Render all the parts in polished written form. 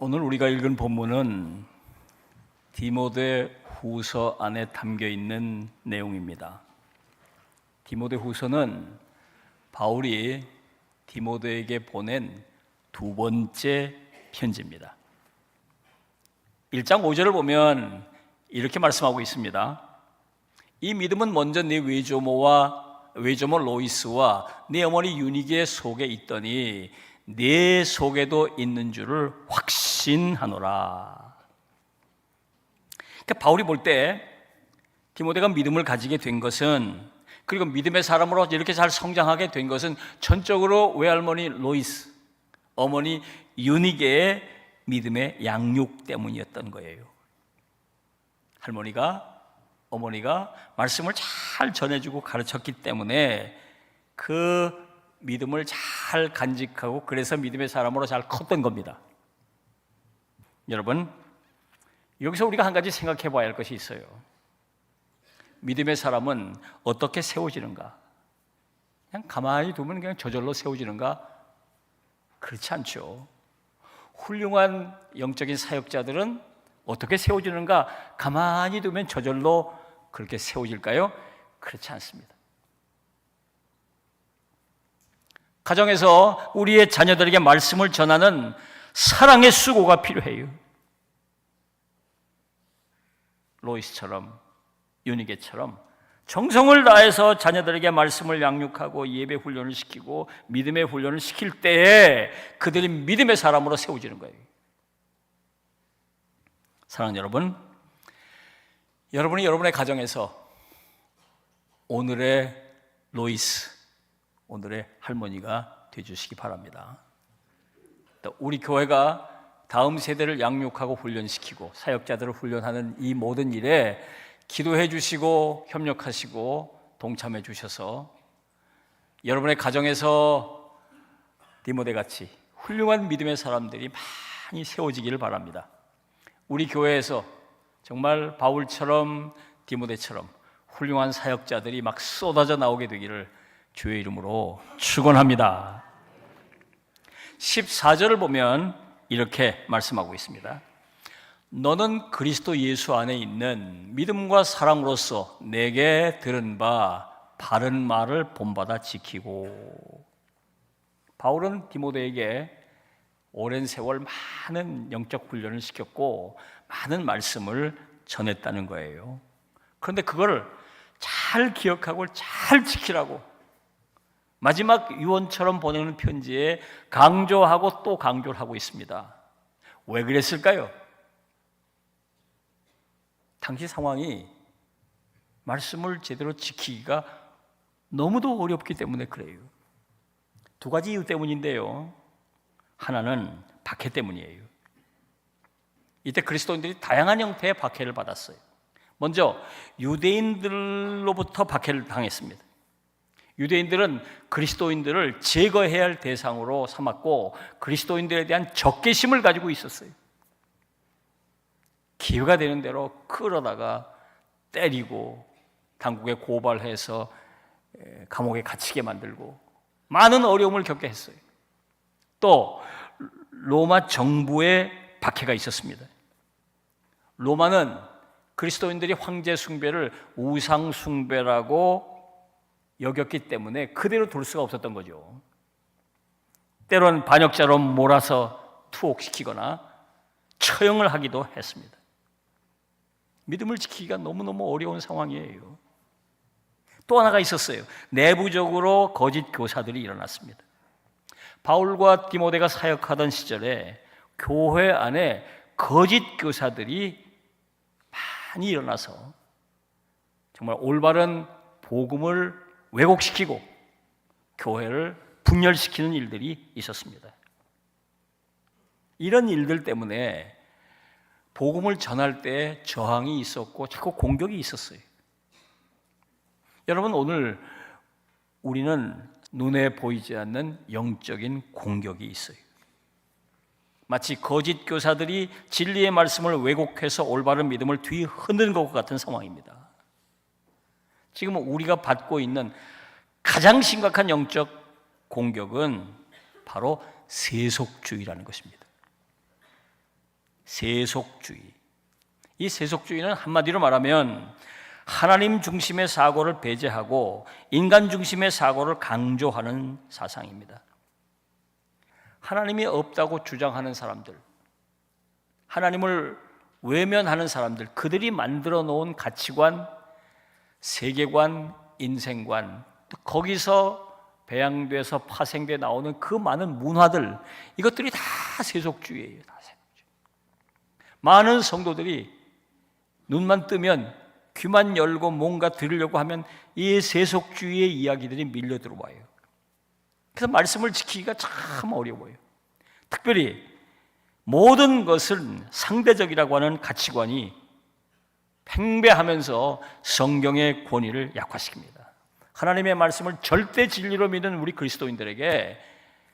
오늘 우리가 읽은 본문은 디모데 후서 안에 담겨 있는 내용입니다. 디모데 후서는 바울이 디모데에게 보낸 두 번째 편지입니다. 1장 5절을 보면 이렇게 말씀하고 있습니다. 이 믿음은 먼저 네 외조모 로이스와 네 어머니 유니게 속에 있더니 네 속에도 있는 줄을 확신하노라. 그러니까 바울이 볼 때 디모데가 믿음을 가지게 된 것은, 그리고 믿음의 사람으로 이렇게 잘 성장하게 된 것은 전적으로 외할머니 로이스, 어머니 유니게의 믿음의 양육 때문이었던 거예요. 어머니가 말씀을 잘 전해주고 가르쳤기 때문에 그 믿음을 잘 간직하고, 그래서 믿음의 사람으로 잘 컸던 겁니다. 여러분, 여기서 우리가 한 가지 생각해 봐야 할 것이 있어요. 믿음의 사람은 어떻게 세워지는가? 그냥 가만히 두면 그냥 저절로 세워지는가? 그렇지 않죠. 훌륭한 영적인 사역자들은 어떻게 세워지는가? 가만히 두면 저절로 그렇게 세워질까요? 그렇지 않습니다. 가정에서 우리의 자녀들에게 말씀을 전하는 사랑의 수고가 필요해요. 로이스처럼, 유니게처럼 정성을 다해서 자녀들에게 말씀을 양육하고 예배 훈련을 시키고 믿음의 훈련을 시킬 때에 그들이 믿음의 사람으로 세워지는 거예요. 사랑하는 여러분, 여러분이 여러분의 가정에서 오늘의 로이스, 오늘의 할머니가 되어주시기 바랍니다. 또 우리 교회가 다음 세대를 양육하고 훈련시키고 사역자들을 훈련하는 이 모든 일에 기도해 주시고 협력하시고 동참해 주셔서 여러분의 가정에서 디모데같이 훌륭한 믿음의 사람들이 많이 세워지기를 바랍니다. 우리 교회에서 정말 바울처럼 디모데처럼 훌륭한 사역자들이 막 쏟아져 나오게 되기를 주의 이름으로 축원합니다. 14절을 보면 이렇게 말씀하고 있습니다. 너는 그리스도 예수 안에 있는 믿음과 사랑으로서 내게 들은 바 바른 말을 본받아 지키고. 바울은 디모데에게 오랜 세월 많은 영적 훈련을 시켰고 많은 말씀을 전했다는 거예요. 그런데 그걸 잘 기억하고 잘 지키라고 마지막 유언처럼 보내는 편지에 강조하고 또 강조를 하고 있습니다. 왜 그랬을까요? 당시 상황이 말씀을 제대로 지키기가 너무도 어렵기 때문에 그래요. 두 가지 이유 때문인데요. 하나는 박해 때문이에요. 이때 그리스도인들이 다양한 형태의 박해를 받았어요. 먼저 유대인들로부터 박해를 당했습니다. 유대인들은 그리스도인들을 제거해야 할 대상으로 삼았고 그리스도인들에 대한 적개심을 가지고 있었어요. 기회가 되는 대로 끌어다가 때리고 당국에 고발해서 감옥에 갇히게 만들고 많은 어려움을 겪게 했어요. 또 로마 정부의 박해가 있었습니다. 로마는 그리스도인들이 황제 숭배를 우상 숭배라고 여겼기 때문에 그대로 둘 수가 없었던 거죠. 때론 반역자로 몰아서 투옥시키거나 처형을 하기도 했습니다. 믿음을 지키기가 너무너무 어려운 상황이에요. 또 하나가 있었어요. 내부적으로 거짓 교사들이 일어났습니다. 바울과 디모데가 사역하던 시절에 교회 안에 거짓 교사들이 많이 일어나서 정말 올바른 복음을 왜곡시키고 교회를 분열시키는 일들이 있었습니다. 이런 일들 때문에 복음을 전할 때 저항이 있었고 자꾸 공격이 있었어요. 여러분, 오늘 우리는 눈에 보이지 않는 영적인 공격이 있어요. 마치 거짓 교사들이 진리의 말씀을 왜곡해서 올바른 믿음을 뒤흔드는 것 같은 상황입니다. 지금 우리가 받고 있는 가장 심각한 영적 공격은 바로 세속주의라는 것입니다. 세속주의. 이 세속주의는 한마디로 말하면 하나님 중심의 사고를 배제하고 인간 중심의 사고를 강조하는 사상입니다. 하나님이 없다고 주장하는 사람들, 하나님을 외면하는 사람들, 그들이 만들어 놓은 가치관, 세계관, 인생관, 거기서 배양돼서 파생돼 나오는 그 많은 문화들, 이것들이 다 세속주의예요. 다 세속주의. 많은 성도들이 눈만 뜨면, 귀만 열고 뭔가 들으려고 하면 이 세속주의의 이야기들이 밀려 들어와요. 그래서 말씀을 지키기가 참 어려워요. 특별히 모든 것은 상대적이라고 하는 가치관이 팽배하면서 성경의 권위를 약화시킵니다. 하나님의 말씀을 절대 진리로 믿는 우리 그리스도인들에게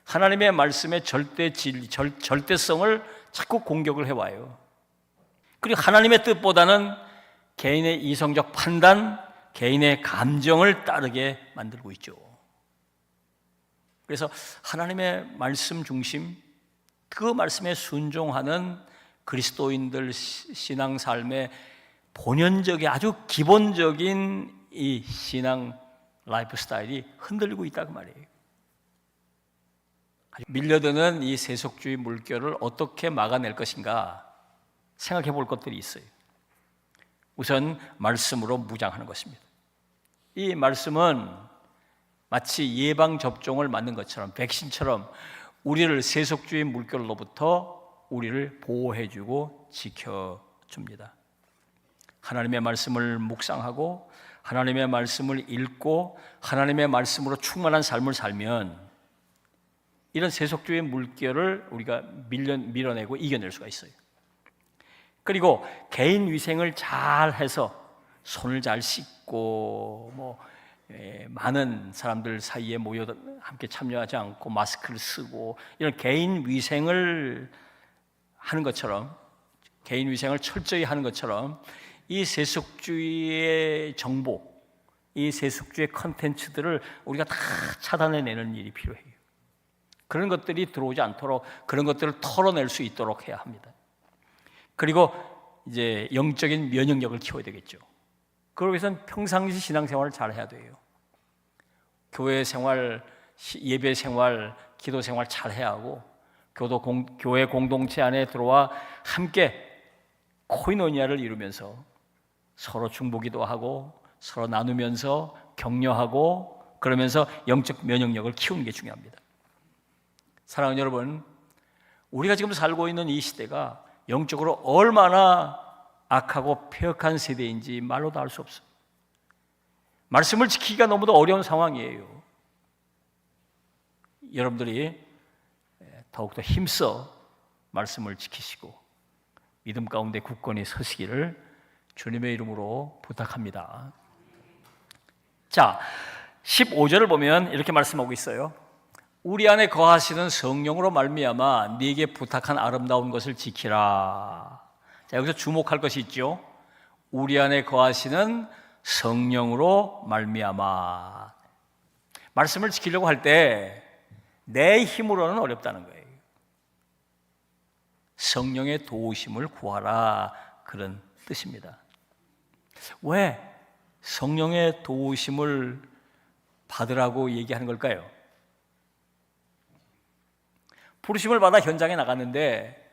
하나님의 말씀의 절대성을 자꾸 공격을 해와요. 그리고 하나님의 뜻보다는 개인의 이성적 판단, 개인의 감정을 따르게 만들고 있죠. 그래서 하나님의 말씀 중심, 그 말씀에 순종하는 그리스도인들 신앙 삶의 본연적인 아주 기본적인 이 신앙 라이프 스타일이 흔들리고 있다고 말이에요. 밀려드는 이 세속주의 물결을 어떻게 막아낼 것인가 생각해 볼 것들이 있어요. 우선 말씀으로 무장하는 것입니다. 이 말씀은 마치 예방접종을 맞는 것처럼, 백신처럼 우리를 세속주의 물결로부터 우리를 보호해주고 지켜줍니다. 하나님의 말씀을 묵상하고 하나님의 말씀을 읽고 하나님의 말씀으로 충만한 삶을 살면 이런 세속주의 물결을 우리가 밀어내고 이겨낼 수가 있어요. 그리고 개인 위생을 잘 해서 손을 잘 씻고 많은 사람들 사이에 모여 함께 참여하지 않고 마스크를 쓰고 이런 개인 위생을 하는 것처럼, 개인 위생을 철저히 하는 것처럼 이 세속주의의 정보, 이 세속주의 컨텐츠들을 우리가 다 차단해내는 일이 필요해요. 그런 것들이 들어오지 않도록 그런 것들을 털어낼 수 있도록 해야 합니다. 그리고 이제 영적인 면역력을 키워야 되겠죠. 그러기 위해서는 평상시 신앙생활을 잘 해야 돼요. 교회 생활, 예배 생활, 기도 생활 잘 해야 하고 교회 공동체 안에 들어와 함께 코이노니아를 이루면서 서로 중보기도 하고 서로 나누면서 격려하고 그러면서 영적 면역력을 키우는 게 중요합니다. 사랑하는 여러분, 우리가 지금 살고 있는 이 시대가 영적으로 얼마나 악하고 폐역한 세대인지 말로도 알 수 없어요. 말씀을 지키기가 너무도 어려운 상황이에요. 여러분들이 더욱더 힘써 말씀을 지키시고 믿음 가운데 굳건히 서시기를 주님의 이름으로 부탁합니다. 자, 15절을 보면 이렇게 말씀하고 있어요. 우리 안에 거하시는 성령으로 말미암아 네게 부탁한 아름다운 것을 지키라. 자, 여기서 주목할 것이 있죠. 우리 안에 거하시는 성령으로 말미암아. 말씀을 지키려고 할 때 내 힘으로는 어렵다는 거예요. 성령의 도우심을 구하라, 그런 뜻입니다. 왜 성령의 도우심을 받으라고 얘기하는 걸까요? 부르심을 받아 현장에 나갔는데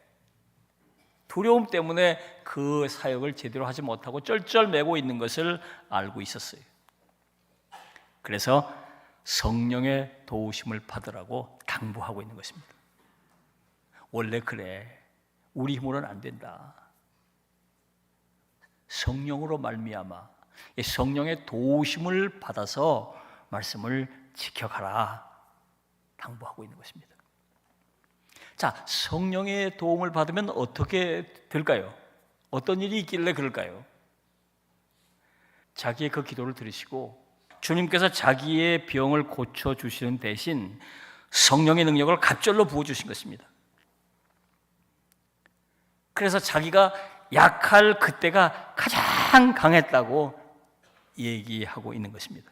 두려움 때문에 그 사역을 제대로 하지 못하고 쩔쩔매고 있는 것을 알고 있었어요. 그래서 성령의 도우심을 받으라고 당부하고 있는 것입니다. 원래 그래, 우리 힘으로는 안 된다. 성령으로 말미암아 성령의 도우심을 받아서 말씀을 지켜가라 당부하고 있는 것입니다. 자, 성령의 도움을 받으면 어떻게 될까요? 어떤 일이 있길래 그럴까요? 자기의 그 기도를 들으시고 주님께서 자기의 병을 고쳐주시는 대신 성령의 능력을 갑절로 부어주신 것입니다. 그래서 자기가 약할 그때가 가장 강했다고 얘기하고 있는 것입니다.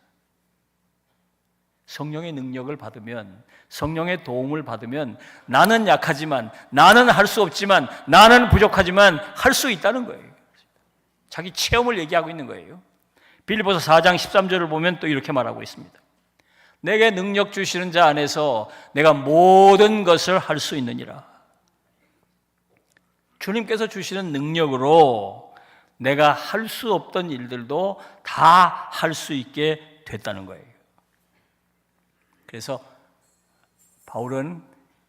성령의 능력을 받으면, 성령의 도움을 받으면 나는 약하지만, 나는 할 수 없지만, 나는 부족하지만 할 수 있다는 거예요. 자기 체험을 얘기하고 있는 거예요. 빌립보서 4장 13절을 보면 또 이렇게 말하고 있습니다. 내게 능력 주시는 자 안에서 내가 모든 것을 할 수 있느니라. 주님께서 주시는 능력으로 내가 할 수 없던 일들도 다 할 수 있게 됐다는 거예요. 그래서 바울은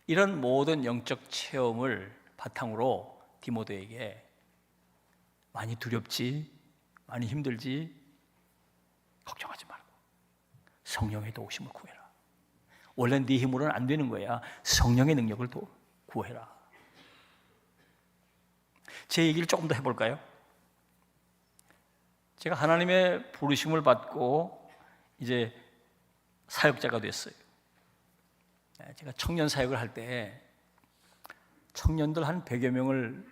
이런 모든 영적 체험을 바탕으로 디모데에게 많이 두렵지, 많이 힘들지, 걱정하지 말고 성령의 도우심을 구해라. 원래 네 힘으로는 안 되는 거야. 성령의 능력을 구해라. 제 얘기를 조금 더 해볼까요? 제가 하나님의 부르심을 받고 이제 사역자가 됐어요. 제가 청년 사역을 할 때 청년들 한 100여 명을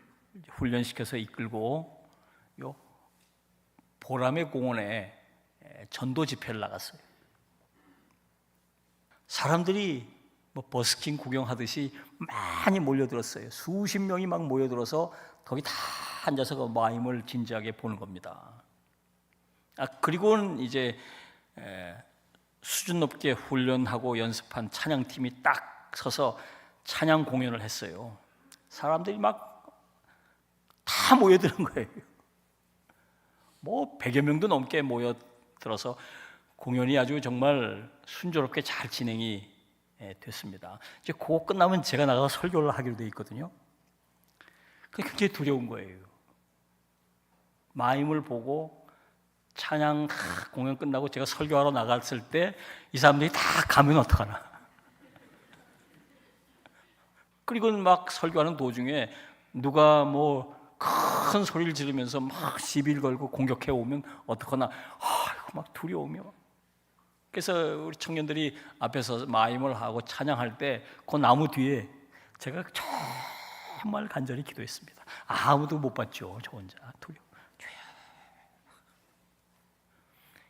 훈련시켜서 이끌고 요 보람의 공원에 전도 집회를 나갔어요. 사람들이 뭐 버스킹 구경하듯이 많이 몰려들었어요. 수십 명이 막 모여들어서 거기 다 앉아서 그 마임을 진지하게 보는 겁니다. 그리고는 이제 수준 높게 훈련하고 연습한 찬양팀이 딱 서서 찬양 공연을 했어요. 사람들이 막 다 모여드는 거예요. 뭐 100여 명도 넘게 모여들어서 공연이 아주 정말 순조롭게 잘 진행이 됐습니다. 이제 그거 끝나면 제가 나가서 설교를 하기로 돼 있거든요. 그게 굉장히 두려운 거예요. 마임을 보고 찬양 공연 끝나고 제가 설교하러 나갔을 때 이 사람들이 다 가면 어떡하나. 그리고 막 설교하는 도중에 누가 뭐 큰 소리를 지르면서 막 시비를 걸고 공격해 오면 어떡하나. 아이고 막 두려우며. 그래서 우리 청년들이 앞에서 마임을 하고 찬양할 때 그 나무 뒤에 제가 정말 간절히 기도했습니다. 아무도 못 봤죠. 저 혼자 두려워.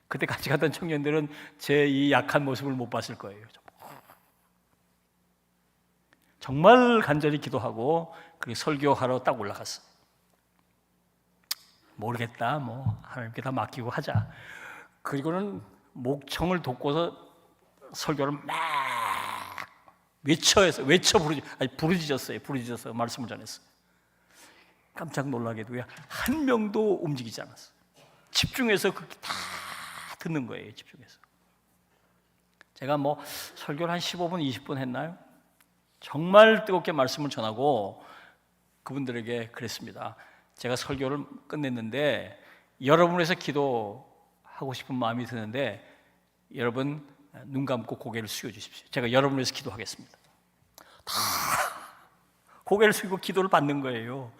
그때 같이 갔던 청년들은 제 이 약한 모습을 못 봤을 거예요. 정말 간절히 기도하고 그렇게 설교하러 딱 올라갔어. 모르겠다, 뭐 하나님께 다 맡기고 하자. 그리고는 목청을 돋고서 설교를 막 부르짖었어요. 말씀을 전했어요. 깜짝 놀라게도요, 한 명도 움직이지 않았어요. 집중해서 그렇게 다 듣는 거예요. 집중해서. 제가 뭐 설교를 한 15분, 20분 했나요? 정말 뜨겁게 말씀을 전하고 그분들에게 그랬습니다. 제가 설교를 끝냈는데 여러분을 위해서 기도하고 싶은 마음이 드는데 여러분 눈 감고 고개를 숙여 주십시오. 제가 여러분을 위해서 기도하겠습니다. 다 고개를 숙이고 기도를 받는 거예요.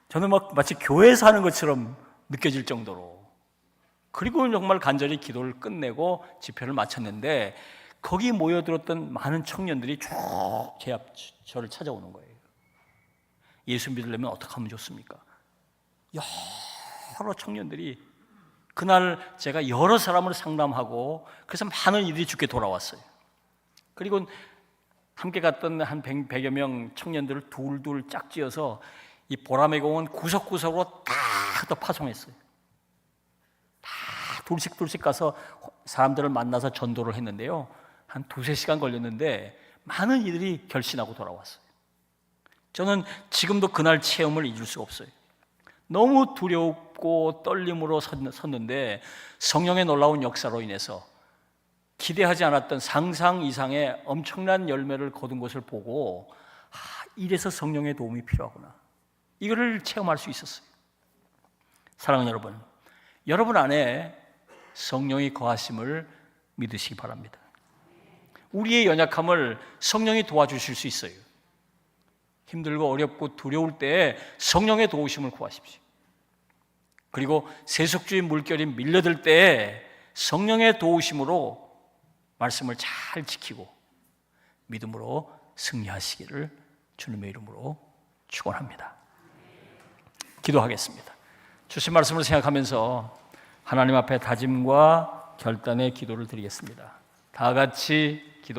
저는 막 마치 교회에서 하는 것처럼 느껴질 정도로. 그리고 정말 간절히 기도를 끝내고 집회를 마쳤는데 거기 모여들었던 많은 청년들이 쭉 제 앞 저를 찾아오는 거예요. 예수 믿으려면 어떻게 하면 좋습니까? 여러 청년들이 그날 제가 여러 사람을 상담하고 그래서 많은 이들이 주께 돌아왔어요. 그리고 함께 갔던 한 100여 명 청년들을 둘둘 짝지어서 이 보람의 공원 구석구석으로 다 파송했어요. 다 둘씩 가서 사람들을 만나서 전도를 했는데요. 한 2-3시간 걸렸는데 많은 이들이 결신하고 돌아왔어요. 저는 지금도 그날 체험을 잊을 수가 없어요. 너무 두렵고 떨림으로 섰는데 성령의 놀라운 역사로 인해서 기대하지 않았던 상상 이상의 엄청난 열매를 거둔 것을 보고 이래서 성령의 도움이 필요하구나. 이거를 체험할 수 있었어요. 사랑하는 여러분, 여러분 안에 성령이 거하심을 믿으시기 바랍니다. 우리의 연약함을 성령이 도와주실 수 있어요. 힘들고 어렵고 두려울 때 성령의 도우심을 구하십시오. 그리고 세속주의 물결이 밀려들 때 성령의 도우심으로 말씀을 잘 지키고 믿음으로 승리하시기를 주님의 이름으로 축원합니다. 기도하겠습니다. 주신 말씀을 생각하면서 하나님 앞에 다짐과 결단의 기도를 드리겠습니다. 다 같이